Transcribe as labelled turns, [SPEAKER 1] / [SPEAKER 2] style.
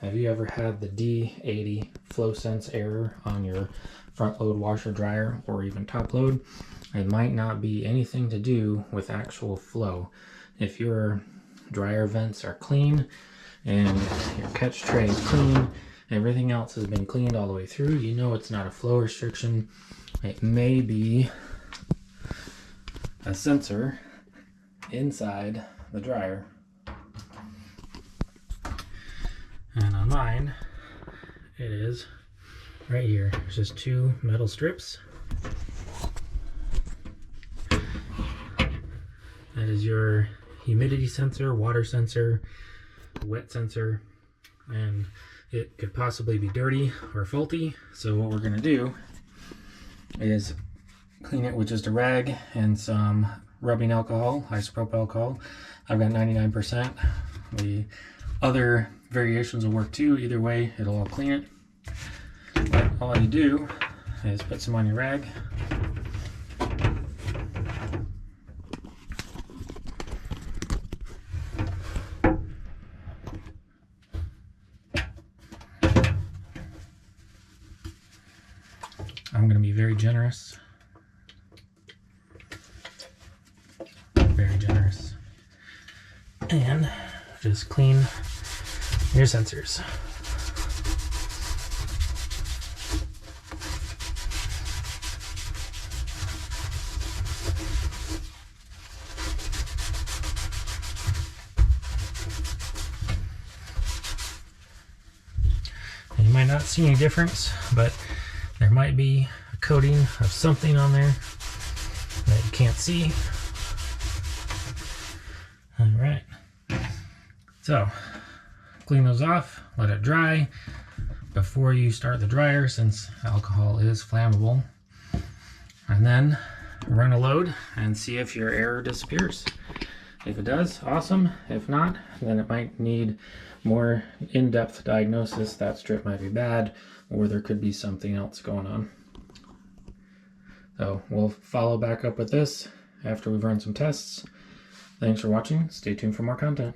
[SPEAKER 1] Have you ever had the D80 flow sense error on your front load washer dryer or even top load? It might not be anything to do with actual flow. If your dryer vents are clean and your catch tray is clean, everything else has been cleaned all the way through, you know it's not a flow restriction. It may be a sensor inside the dryer. And on mine, it is right here. There's just two metal strips. That is your humidity sensor, water sensor, wet sensor, and it could possibly be dirty or faulty. So what we're going to do is clean it with just a rag and some rubbing alcohol, isopropyl alcohol. I've got 99%. The other variations will work too. Either way, it'll all clean it. But all you do is put some on your rag. I'm going to be very generous. Very generous. And just clean your sensors. And you might not see any difference, but there might be a coating of something on there that you can't see. All right. So clean those off, let it dry before you start the dryer, since alcohol is flammable, and then run a load and see if your error disappears. If it does, awesome. If not, then it might need more in-depth diagnosis. That strip might be bad, or there could be something else going on. So we'll follow back up with this after we've run some tests. Thanks for watching. Stay tuned for more content.